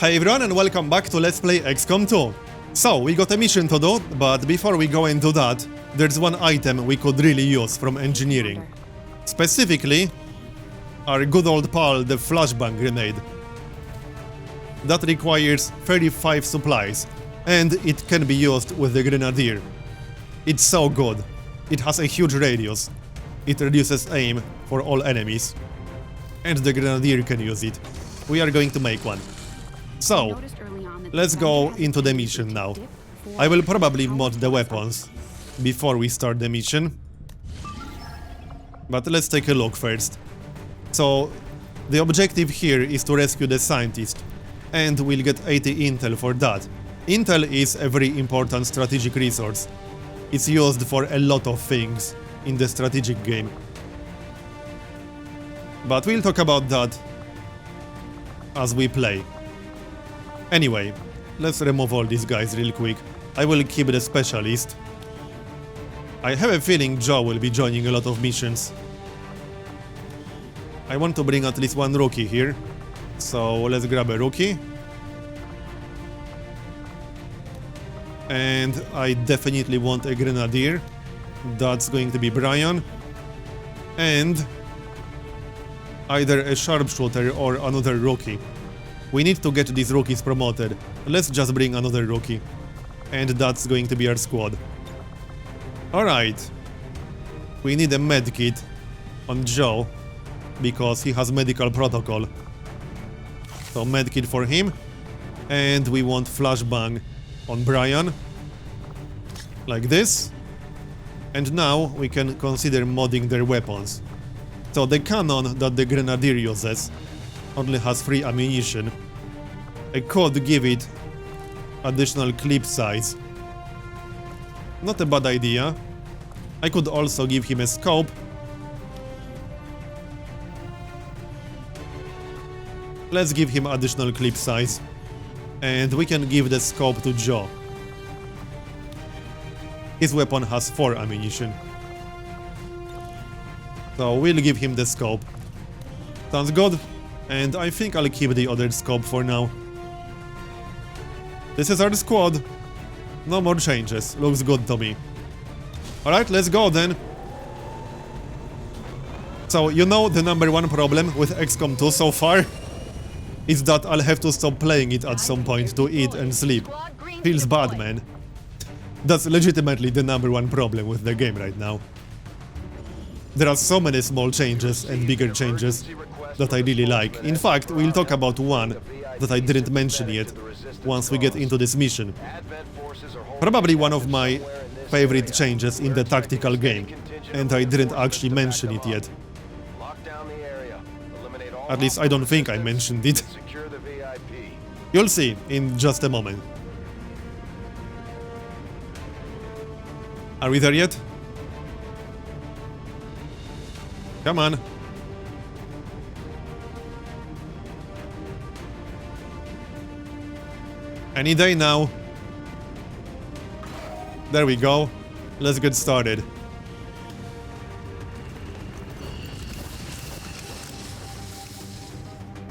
Hey everyone and welcome back to Let's Play XCOM 2. So, we got a mission to do, but before we go and do that, there's one item we could really use from engineering. Specifically, our good old pal, the flashbang grenade. That requires 35 supplies, and it can be used with the Grenadier. It's so good. It has a huge radius. It reduces aim for all enemies. And the Grenadier can use it. We are going to make one. So, let's go into the mission now. I will probably mod the weapons before we start the mission. But let's take a look first. So, the objective here is to rescue the scientist, and we'll get 80 intel for that. Intel is a very important strategic resource. It's used for a lot of things in the strategic game. But we'll talk about that as we play. Anyway, let's remove all these guys real quick. I will keep the specialist. I have a feeling Joe will be joining a lot of missions. I want to bring at least one rookie here. So let's grab a rookie. And I definitely want a Grenadier. That's going to be Brian. And either a Sharpshooter or another rookie. We need to get these rookies promoted. Let's just bring another rookie. And that's going to be our squad. Alright. We need a medkit on Joe, because he has medical protocol. So medkit for him. And we want flashbang on Brian. Like this. And now we can consider modding their weapons. So the cannon that the Grenadier uses only has 3 ammunition. I could give it additional clip size. Not a bad idea. I could also give him a scope. Let's give him additional clip size. And we can give the scope to Joe. His weapon has 4 ammunition. So we'll give him the scope. Sounds good. And I think I'll keep the other scope for now. This is our squad. No more changes. Looks good to me. Alright, let's go then. So, you know the #1 problem with XCOM 2 so far? Is that I'll have to stop playing it at some point to eat and sleep. Feels bad, man. That's legitimately the #1 problem with the game right now. There are so many small changes and bigger changes that I really like. In fact, we'll talk about one that I didn't mention yet once we get into this mission. Probably one of my favorite changes in the tactical game, and I didn't actually mention it yet. At least I don't think I mentioned it. You'll see in just a moment. Are we there yet? Come on. Any day now. There we go. Let's get started.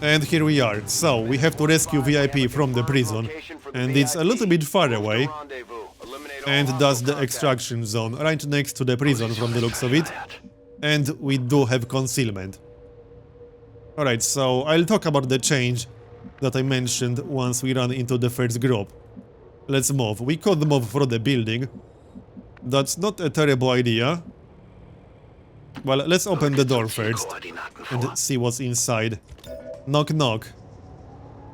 And here we are. So, we have to rescue VIP from the prison. And it's a little bit far away. And that's the extraction zone, right next to the prison from the looks of it. And we do have concealment. Alright, so I'll talk about the change that I mentioned once we run into the first group. Let's move. We could move through the building. That's not a terrible idea. Well, let's open the door first and see what's inside. Knock knock.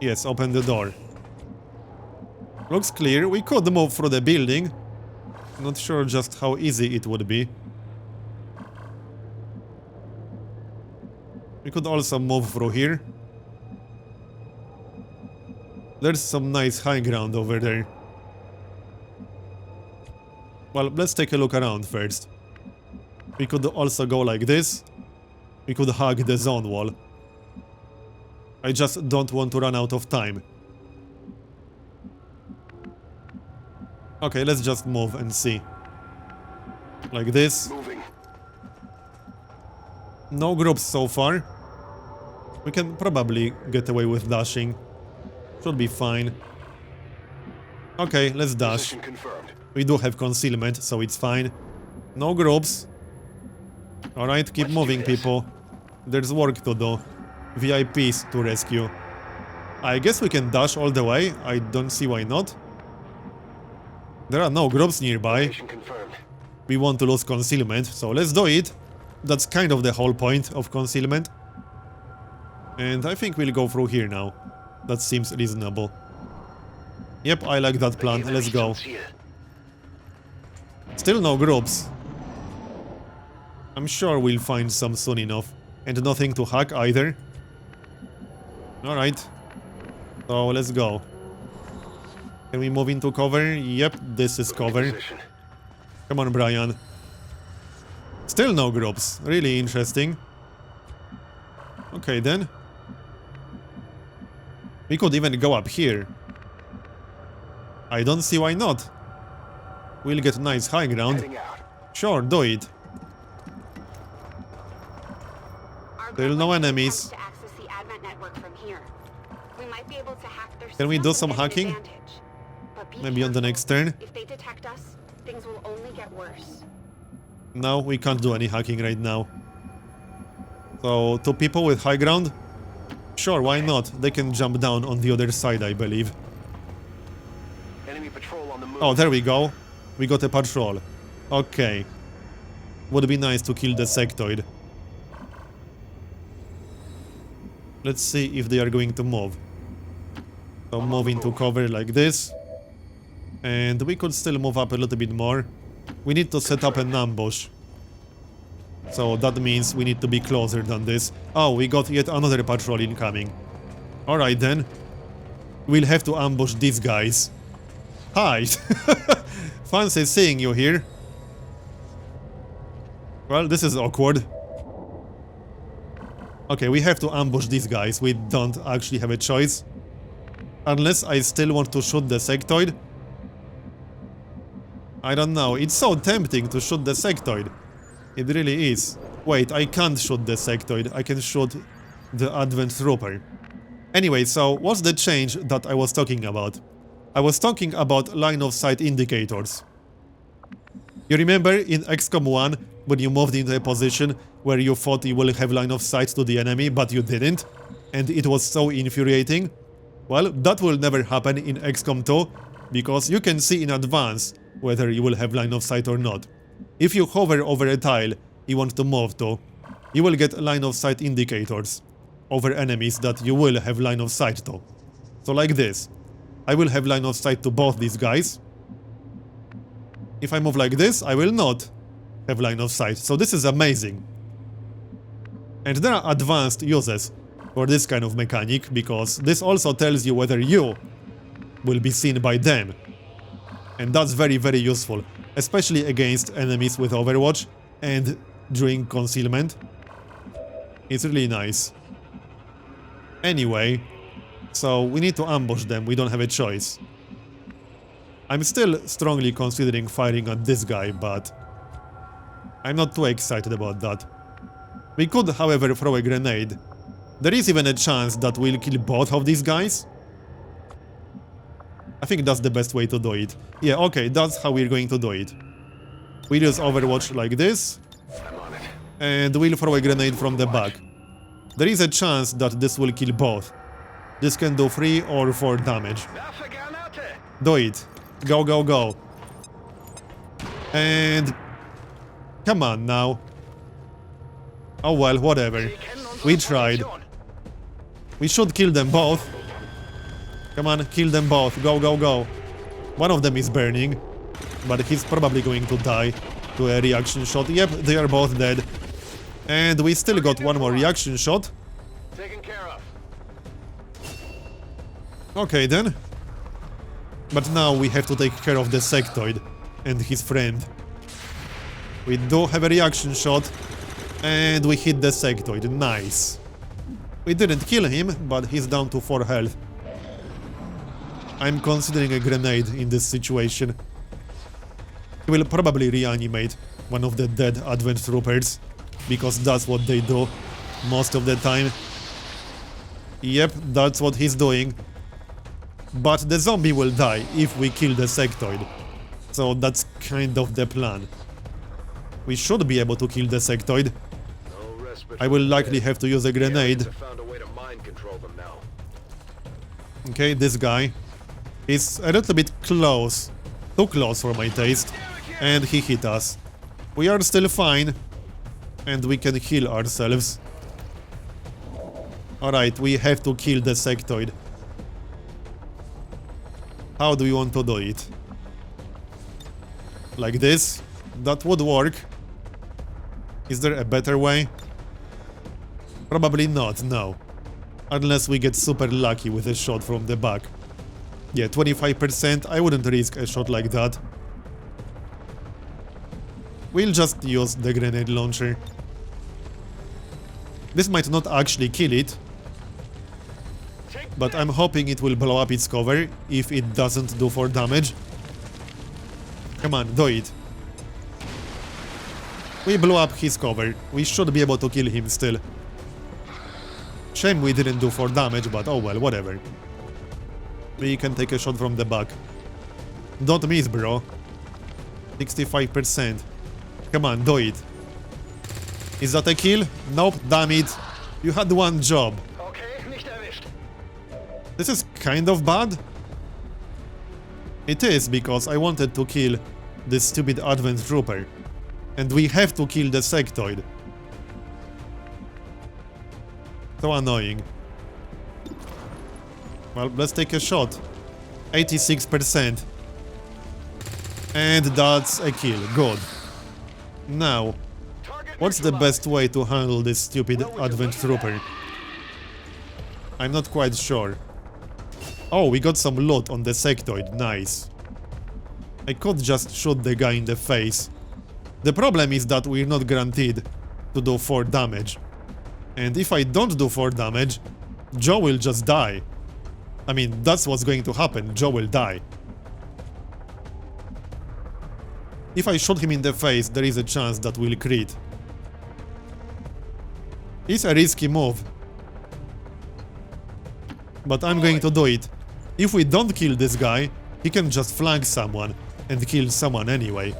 Yes, open the door. Looks clear. We could move through the building. Not sure just how easy it would be. We could also move through here. There's some nice high ground over there. Well, let's take a look around first. We could also go like this. We could hug the zone wall. I just don't want to run out of time. Okay, let's just move and see. Like this. No groups so far. We can probably get away with dashing. Should be fine. Okay, let's dash. Position confirmed. We do have concealment, so it's fine. No groups. Alright, keep Let's do moving, this. people. There's work to do. VIPs to rescue. I guess we can dash all the way. I don't see why not. There are no groups nearby. Position confirmed. We want to lose concealment, so let's do it. That's kind of the whole point of concealment. And I think we'll go through here now. That seems reasonable. Yep, I like that plan. Let's go. Still no groups. I'm sure we'll find some soon enough. And nothing to hack either. Alright. So let's go. Can we move into cover? Yep, this is cover. Position. Come on, Brian. Still no groups. Really interesting. Okay, then. We could even go up here. I don't see why not. We'll get nice high ground. Heading out. Sure, do it. Still no enemies. To access the advent network from here. We might be able to hack their Can we do system some and get hacking? advantage. But be Maybe on the careful. next turn? If they detect us, things will only get worse. No, we can't do any hacking right now. So, two people with high ground? Sure, why not? They can jump down on the other side, I believe. Enemy patrol on the move. Oh, there we go. We got a patrol. Okay. Would be nice to kill the sectoid. Let's see if they are going to move. So move into cover like this. And we could still move up a little bit more. We need to set up an ambush. So that means we need to be closer than this. Oh, we got yet another patrol incoming. Alright then. We'll have to ambush these guys. Hi! Fancy seeing you here. Well, this is awkward. Okay, we have to ambush these guys. We don't actually have a choice. Unless I still want to shoot the sectoid. I don't know. It's so tempting to shoot the sectoid. It really is. Wait, I can't shoot the sectoid. I can shoot the advent trooper. Anyway, so what's the change that I was talking about? I was talking about line of sight indicators. You remember in XCOM 1 when you moved into a position where you thought you will have line of sight to the enemy, but you didn't? And it was so infuriating? Well, that will never happen in XCOM 2, because you can see in advance whether you will have line of sight or not. If you hover over a tile you want to move to, you will get line of sight indicators over enemies that you will have line of sight to. So like this. I will have line of sight to both these guys. If I move like this, I will not have line of sight. So this is amazing. And there are advanced uses for this kind of mechanic, because this also tells you whether you will be seen by them. And that's very, very useful, especially against enemies with Overwatch and during concealment. It's really nice. Anyway, so we need to ambush them, we don't have a choice. I'm still strongly considering firing at this guy, but I'm not too excited about that. We could, however, throw a grenade. There is even a chance that we'll kill both of these guys. I think that's the best way to do it. Yeah, okay, that's how we're going to do it. We'll use Overwatch like this, I'm on it. and we'll throw a grenade from the back. There is a chance that this will kill both. This can do 3 or 4 damage. Do it. Go, go, go. And... come on now. Oh well, whatever. We tried. We should kill them both. Come on, kill them both. Go, go, go. One of them is burning, but he's probably going to die to a reaction shot. Yep, they are both dead. And we still got one more reaction shot. Taken care of. Okay then. But now we have to take care of the sectoid and his friend. We do have a reaction shot, and we hit the sectoid. Nice. We didn't kill him, but he's down to 4 health. I'm considering a grenade in this situation. He will probably reanimate one of the dead advent troopers, because that's what they do most of the time. Yep, that's what he's doing. But the zombie will die if we kill the sectoid. So that's kind of the plan. We should be able to kill the sectoid. No respite I will from likely dead. have to use a The grenade. aliens have found a way to mind control them now. Okay, this guy is a little bit close. Too close for my taste. And he hit us. We are still fine. And we can heal ourselves. Alright, we have to kill the sectoid. How do we want to do it? Like this? That would work. Is there a better way? Probably not, no. Unless we get super lucky with a shot from the back. Yeah, 25%, I wouldn't risk a shot like that. We'll just use the grenade launcher. This might not actually kill it, but I'm hoping it will blow up its cover if it doesn't do 4 damage. Come on, do it. We blew up his cover. We should be able to kill him still. Shame we didn't do 4 damage, but oh well, whatever. We can take a shot from the back. Don't miss, bro. 65%. Come on, do it. Is that a kill? Nope, damn it. You had one job. Okay, nicht erwischt. This is kind of bad. It is, because I wanted to kill this stupid advent trooper. And we have to kill the sectoid. So annoying. Well, let's take a shot. 86%. And that's a kill. Good. Now, what's the best way to handle this stupid advent trooper? I'm not quite sure. Oh, we got some loot on the sectoid. Nice. I could just shoot the guy in the face. The problem is that we're not guaranteed to do 4 damage. And if I don't do 4 damage, Joe will just die. I mean, that's what's going to happen. Joe will die. If I shoot him in the face, there is a chance that we'll crit. It's a risky move. But I'm going to do it. If we don't kill this guy, he can just flank someone and kill someone anyway.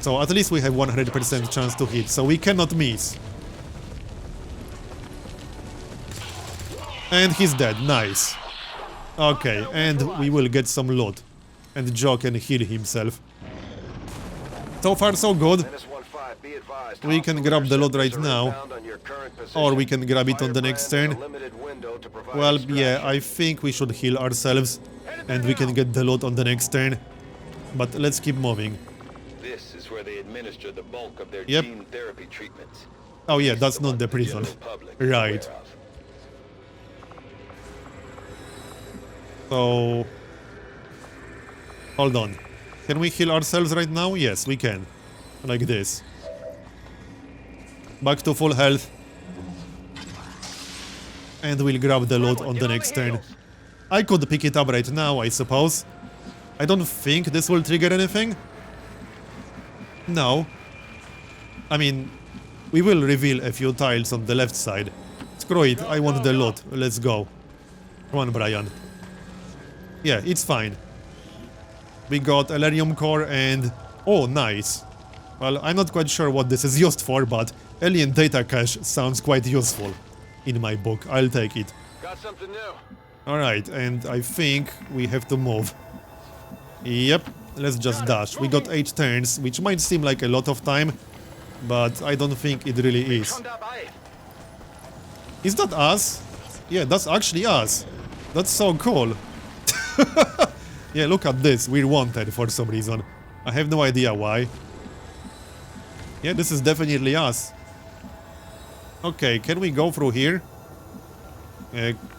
So at least we have 100% chance to hit, so we cannot miss. And he's dead, nice. Okay, and we will get some loot. And Joe can heal himself. So far so good. -15, be advised. We can grab the loot right now. Found on your current position. Or we can grab it on the next turn. Firebrand has a limited window to provide Well, extraction. yeah, I think we should heal ourselves. And we can get the loot on the next turn. But let's keep moving. This is where they administer the bulk of their Yep. gene therapy treatments. Oh yeah, It's that's the not one the the prison. general public is Right. aware of. So... Hold on. Can we heal ourselves right now? Yes, we can. Like this. Back to full health. And we'll grab the loot on the next turn. I could pick it up right now, I suppose. I don't think this will trigger anything. No. I mean, we will reveal a few tiles on the left side. Screw it, I want the loot. Let's go. Come on, Brian. Yeah, it's fine. We got Elerium core and... Oh, nice. Well, I'm not quite sure what this is used for, but alien data cache sounds quite useful in my book. I'll take it. Got something new. Alright, and I think we have to move. Yep, let's just dash. We got 8 turns, which might seem like a lot of time, but I don't think it really is. Schon dabei. Is that us? Yeah, that's actually us. That's so cool. Yeah, look at this. We're wanted for some reason. I have no idea why. Yeah, this is definitely us. Okay, can we go through here?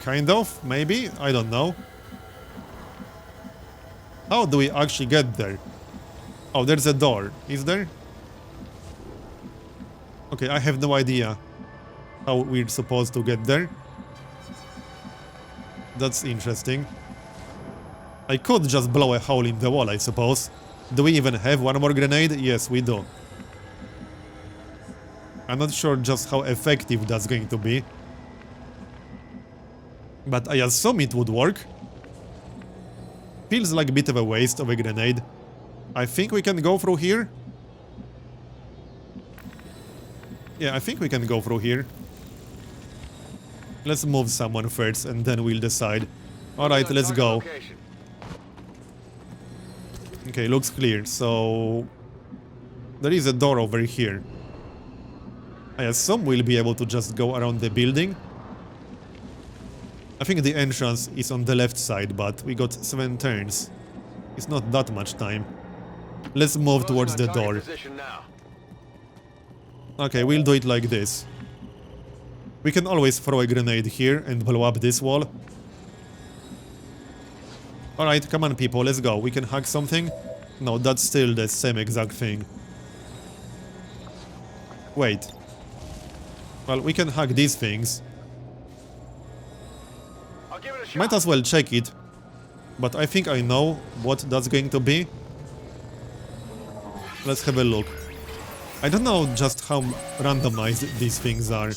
Kind of, maybe? I don't know. How do we actually get there? Oh, there's a door. Is there? Okay, I have no idea how we're supposed to get there. That's interesting. I could just blow a hole in the wall, I suppose. Do we even have one more grenade? Yes, we do. I'm not sure just how effective that's going to be. But I assume it would work. feels like a bit of a waste of a grenade. I think we can go through here. Yeah, I think we can go through here. Let's move someone first and then we'll decide. Alright, let's go. Location. Okay, looks clear. So there is a door over here. I assume we'll be able to just go around the building. I think the entrance is on the left side, but we got 7 turns. It's not that much time. Let's move towards the door. Position now. Okay, we'll do it like this. We can always throw a grenade here and blow up this wall. Alright, come on people, let's go. We can hack something? No, that's still the same exact thing. Wait. Well, we can hack these things. I'll give it a shot. Might as well check it. But I think I know what that's going to be. Let's have a look. I don't know just how randomized these things are.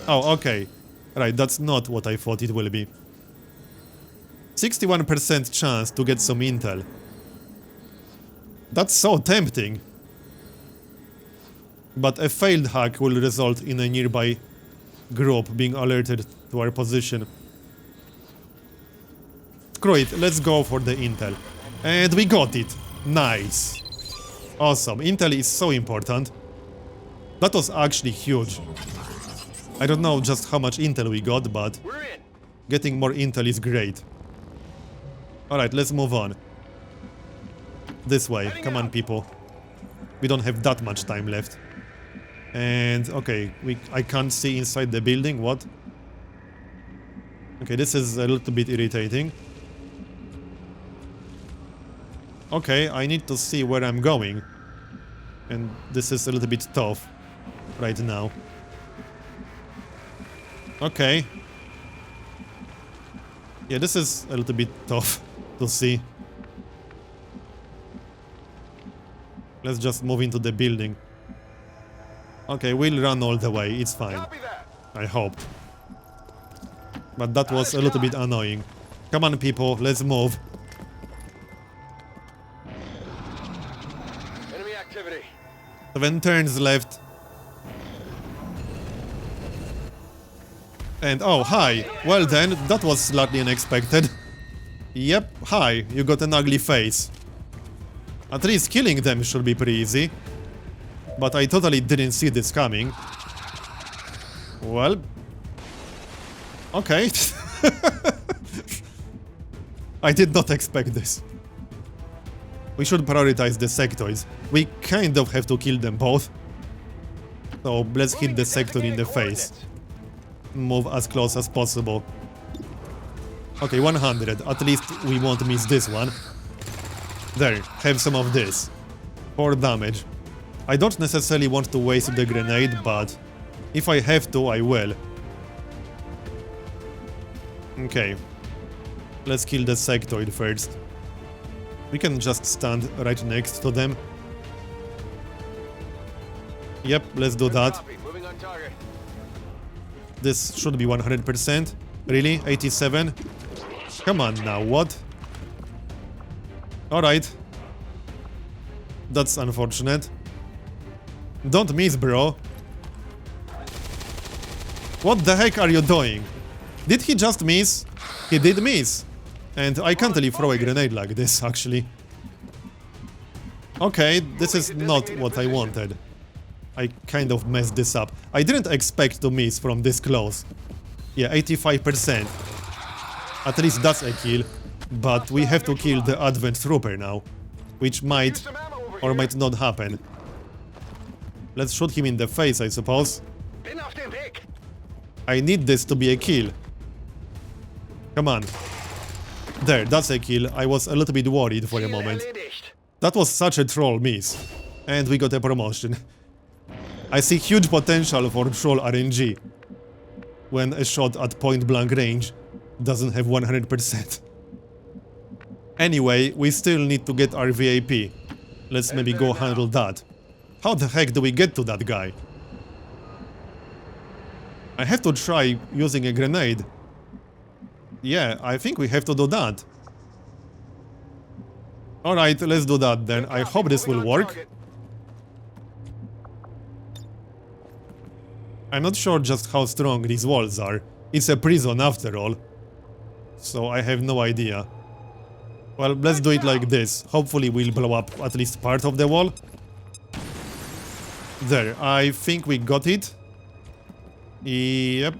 Oh, okay. Right, that's not what I thought it will be. 61% chance to get some intel. That's so tempting. But a failed hack will result in a nearby group being alerted to our position. Screw it, let's go for the intel. And we got it. Nice. Awesome. Intel is so important. That was actually huge. I don't know just how much intel we got, but We're in. getting more intel is great. Alright, let's move on. This way. Come on, people. We don't have that much time left. And, okay, I can't see inside the building. What? Okay, this is a little bit irritating. Okay, I need to see where I'm going. And this is a little bit tough right now. Okay. Yeah, this is a little bit tough to see. Let's just move into the building. Okay, we'll run all the way, it's fine. Copy that. I hope. But that was a little bit annoying. Come on, people, let's move. Enemy activity. 7 turns left. And oh, hi. Well then, that was slightly unexpected. Yep, hi, you got an ugly face. At least killing them should be pretty easy. But I totally didn't see this coming. Well... Okay. I did not expect this. We should prioritize the sectoids. We kind of have to kill them both. So let's hit the sector in the face. Move as close as possible. Okay, 100. At least we won't miss this one. There, have some of this. 4 damage. I don't necessarily want to waste the grenade, but if I have to, I will. Okay. Let's kill the sectoid first. We can just stand right next to them. Yep, let's do that. Copy. Moving on target. This should be 100%. Really? 87? Come on now, what? Alright. That's unfortunate. Don't miss, bro. What the heck are you doing? Did he just miss? He did miss. And I can't really throw a grenade like this, actually. Okay, this is not what I wanted. I kind of messed this up. I didn't expect to miss from this close. Yeah, 85%. At least that's a kill. But we have to kill the Advent Trooper now. Which might or might not happen. Let's shoot him in the face, I suppose. Bin auf dem Weg. I need this to be a kill. Come on. There, that's a kill. I was a little bit worried for a Ziel moment. erledigt. That was such a troll miss. And we got a promotion. I see huge potential for troll RNG. When a shot at point blank range doesn't have 100%. Anyway, we still need to get our VIP. Let's maybe go handle that. How the heck do we get to that guy? I have to try using a grenade. Yeah, I think we have to do that. Alright, let's do that then. I hope this will work. I'm not sure just how strong these walls are. It's a prison after all. So I have no idea. Well, let's do it like this. Hopefully we'll blow up at least part of the wall. There, I think we got it. Yep.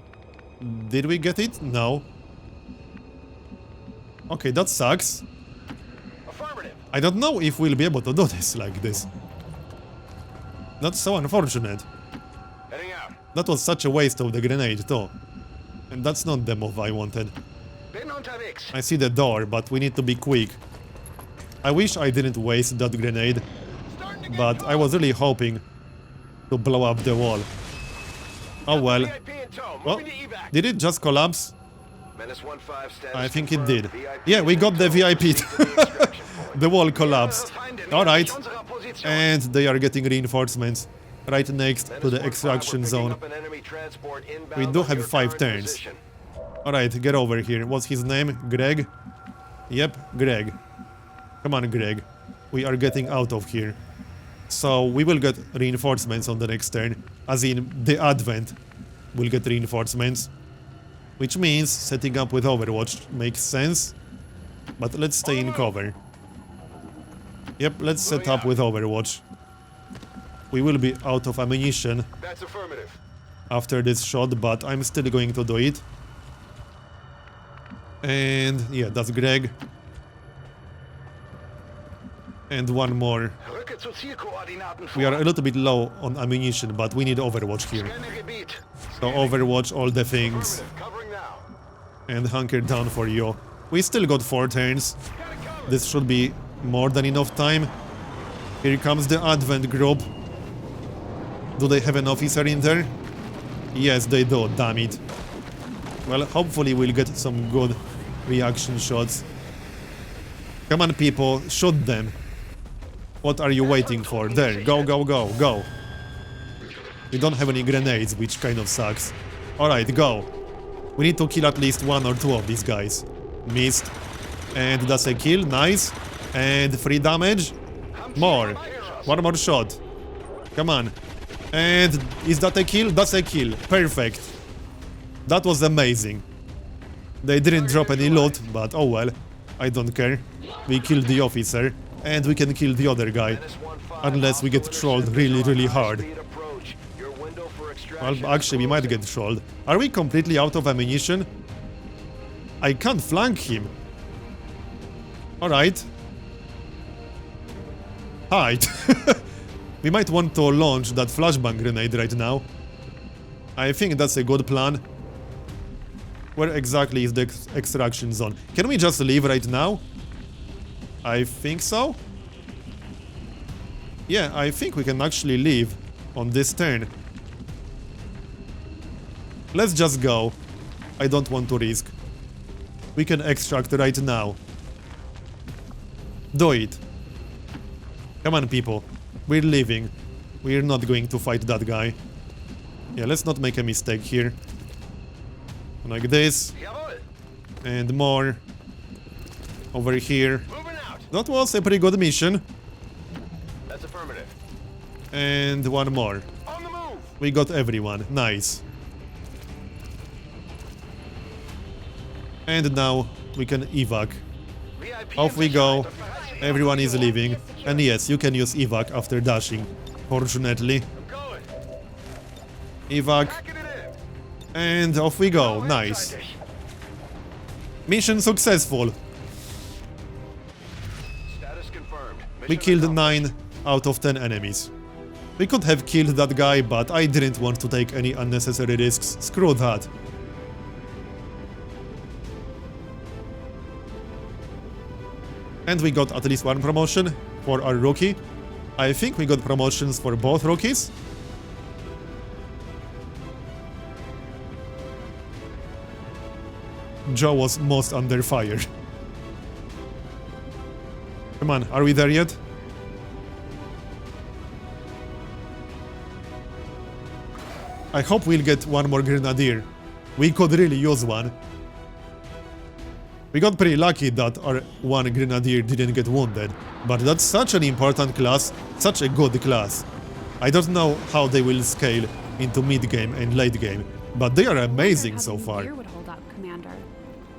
Did we get it? No. Okay, that sucks. Affirmative. I don't know if we'll be able to do this like this. That's so unfortunate. Heading out. That was such a waste of the grenade too. And that's not the move I wanted. Bin unterwegs. I see the door, but we need to be quick. I wish I didn't waste that grenade, Starting to get but I was really hoping to blow up the wall. Oh well. VIP in tow. Well, Moving to evac. did it just collapse? Menace 1-5 status I think it confirmed. did. VIP Yeah, we got the VIP. to the extraction point. The wall collapsed. Alright. Unserer Position. And they are getting reinforcements right next to the Menace 1-5, extraction we're zone. picking up an enemy transport inbound We do on have your 5 current turns. position. Alright, get over here. What's his name? Greg? Yep, Greg. Come on, Greg. We are getting out of here. So we will get reinforcements on the next turn. As in, the Advent will get reinforcements. Which means setting up with Overwatch makes sense. But let's stay in cover. Yep, let's set up with Overwatch. We will be out of ammunition That's affirmative. after this shot, but I'm still going to do it. And yeah, that's Greg. And one more. Rücke zu Zielkoordinaten vor. We are a little bit low on ammunition, but we need Overwatch here. Scanne Gebiet. So Overwatch all the things Affirmative. Covering now. and hunker down for you. We still got 4 turns. Got it covered. This should be more than enough time. Here comes the Advent group. Do they have an officer in there? Yes, they do, damn it. Well, hopefully we'll get some good reaction shots. Come on, people, shoot them. What are you waiting for? There, go, go, go, go. We don't have any grenades, which kind of sucks. Alright, go. We need to kill at least 1 or 2 of these guys. Missed. And that's a kill, nice. And 3 damage. More. 1 more shot. Come on. And is that a kill? That's a kill. Perfect. That was amazing. They didn't drop any loot, but oh well. I don't care. We killed the officer, and we can kill the other guy. Menace 1-5, Unless we get trolled really, really hard. high-speed approach. Your window for Well, extraction actually, we might get trolled. Are we completely out of ammunition? I can't flank him. Alright. Hide. We might want to launch that flashbang grenade right now. I think that's a good plan. Where exactly is the extraction zone? Can we just leave right now? I think so. Yeah, I think we can actually leave on this turn. Let's just go. I don't want to risk. We can extract right now. Do it. Come on, people. We're leaving. We're not going to fight that guy. Yeah, let's not make a mistake here. Like this. Jawohl. And more. Over here. Moving out. That was a pretty good mission. That's affirmative. And one more. On the move. We got everyone. Nice. And now we can evac. VIP Off we go. position. Everyone is leaving. And yes, you can use evac after dashing. Fortunately. I'm going. Evac. Packing it in. And off we go. Nice. Mission successful. Status confirmed. We Mission killed accomplished. 9 out of 10 enemies. We could have killed that guy, but I didn't want to take any unnecessary risks. Screw that. And we got at least 1 promotion for our rookie. I think we got promotions for both rookies. Joe was most under fire. Come on, are we there yet? I hope we'll get 1 more Grenadier. We could really use one. We got pretty lucky that our one Grenadier didn't get wounded, but that's such an important class, such a good class. I don't know how they will scale into mid-game and late-game, but they are amazing so far. Would hold up, Commander.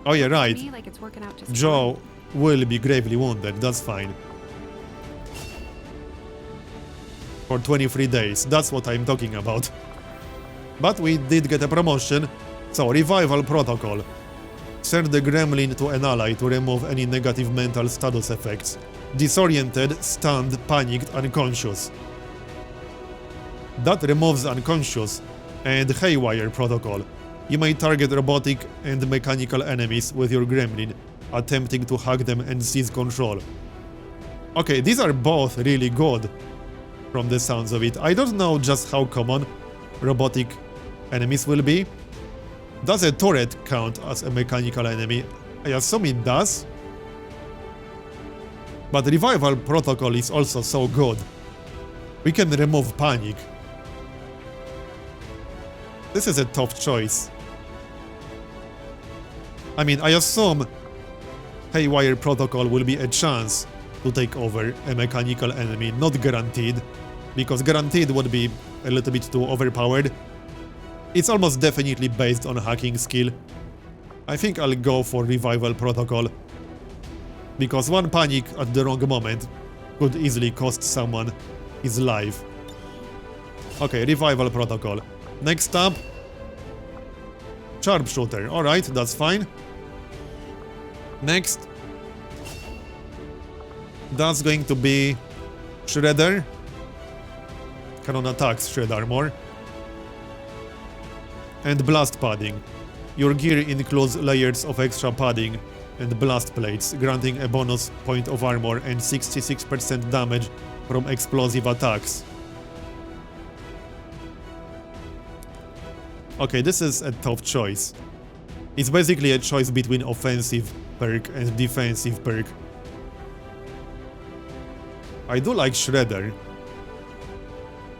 Oh yeah, right. To me, like it's working out just Joe will be gravely wounded, that's fine. For 23 days, that's what I'm talking about. But we did get a promotion, so Revival Protocol. Send the Gremlin to an ally to remove any negative mental status effects. Disoriented, stunned, panicked, unconscious. That removes unconscious. And Haywire Protocol. You may target robotic and mechanical enemies with your Gremlin, attempting to hack them and seize control. Okay, these are both really good, from the sounds of it. I don't know just how common robotic enemies will be. Does a turret count as a mechanical enemy? I assume it does. But Revival Protocol is also so good. We can remove panic. This is a tough choice. I mean, I assume Haywire Protocol will be a chance to take over a mechanical enemy, not guaranteed, because guaranteed would be a little bit too overpowered. It's almost definitely based on hacking skill. I think I'll go for Revival Protocol, because one panic at the wrong moment could easily cost someone his life. Okay, Revival Protocol. Next up, Sharpshooter. Alright, that's fine. Next, that's going to be Shredder. Cannon attacks shred armor. And blast padding. Your gear includes layers of extra padding and blast plates, granting a bonus point of armor and 66% damage from explosive attacks. Okay, this is a tough choice. It's basically a choice between offensive perk and defensive perk. I do like Shredder.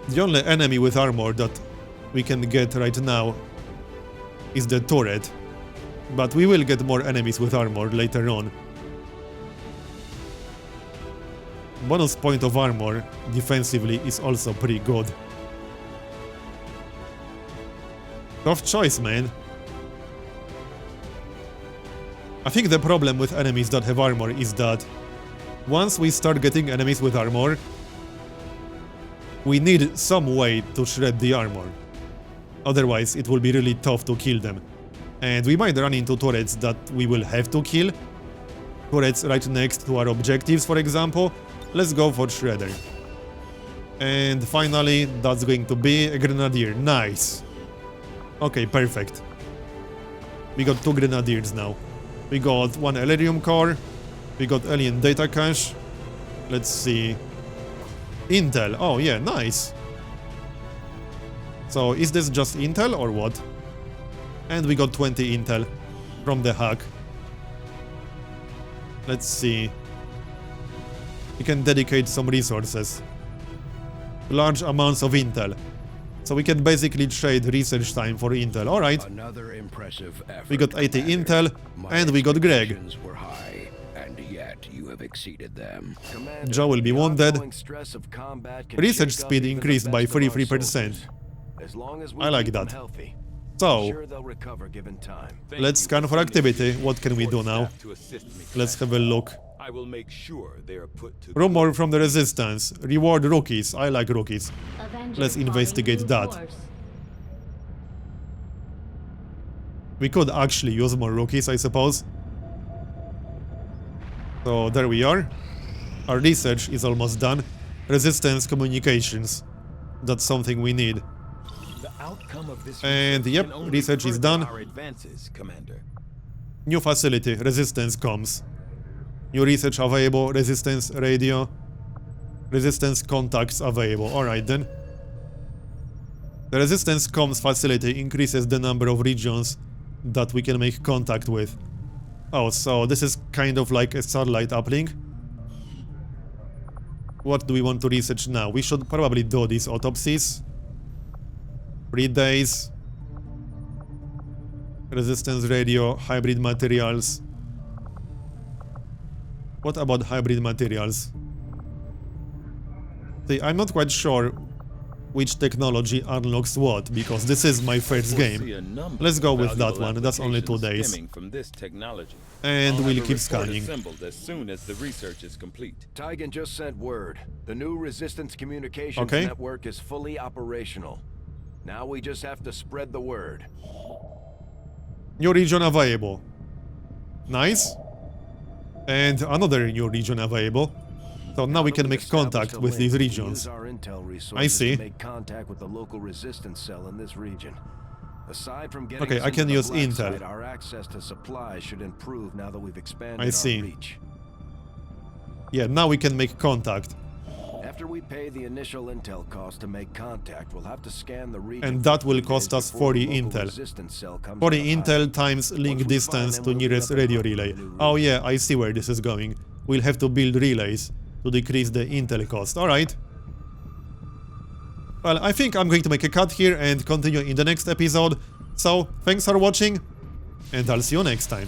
The only enemy with armor that we can get right now is the turret, but we will get more enemies with armor later on. Bonus point of armor defensively is also pretty good. Tough choice, man. I think the problem with enemies that have armor is that once we start getting enemies with armor, we need some way to shred the armor. Otherwise, it will be really tough to kill them. And we might run into turrets that we will have to kill. Turrets right next to our objectives, for example. Let's go for Shredder. And finally, that's going to be a Grenadier. Nice. Okay, perfect. We got 2 Grenadiers now. We got 1 Elerium core. We got Alien Data Cache. Let's see. Intel. Oh yeah, nice. So is this just Intel or what? And we got 20 Intel from the hack. Let's see. We can dedicate some resources. Large amounts of Intel. So we can basically trade research time for Intel. Alright. Another impressive effort, We got 80 Commander. Intel, My and we got Greg. expectations were high, and yet you have exceeded them. Commander, Joe will be the wounded. ongoing stress of combat can Research shake up speed even the increased by best of our 33%. soldiers. As long as we I like keep them that. healthy, I'm So, sure they'll recover given time. let's scan for activity. What can we do now? Let's have a look. I will make sure they are put to Rumor from the Resistance. Reward rookies. I like rookies. Avengers Let's calling investigate new that. force. We could actually use more rookies, I suppose. So there we are. Our research is almost done. Resistance communications. That's something we need. the outcome of this And research yep, can only research is further done. Our advances, Commander. New facility. Resistance comms. New research available. Resistance radio. Resistance contacts available. Alright then. The Resistance comms facility increases the number of regions that we can make contact with. Oh, so this is kind of like a satellite uplink. What do we want to research now? We should probably do these autopsies. 3 days. Resistance radio, hybrid materials. What about hybrid materials? See, I'm not quite sure which technology unlocks what, because this is my first game. Let's go with that one, that's only 2 days. From this technology. And I'll we'll have a keep report scanning. assembled as soon as the research is complete. Tygan just sent word. The new Resistance Communications Okay. network is fully operational. Now we just have to spread the word. New region available. Nice. And another new region available. So now we can make contact with these regions. I see. Make contact with the local resistance cell in this region. Aside from getting Okay, us I into can the use black intel. site, our access to supplies should improve now that we've expanded I see. our reach. Yeah, now we can make contact. After we pay the initial intel cost to make contact, we'll have to scan the region. And that for will 3 cost days us before the 40 local intel. resistance cell comes 40 online. intel times link Once we distance find to them, we'll nearest be up and radio running relay. in the new Oh region. yeah, I see where this is going. We'll have to build relays to decrease the intel cost. Alright. Well, I think I'm going to make a cut here and continue in the next episode. So, thanks for watching, and I'll see you next time.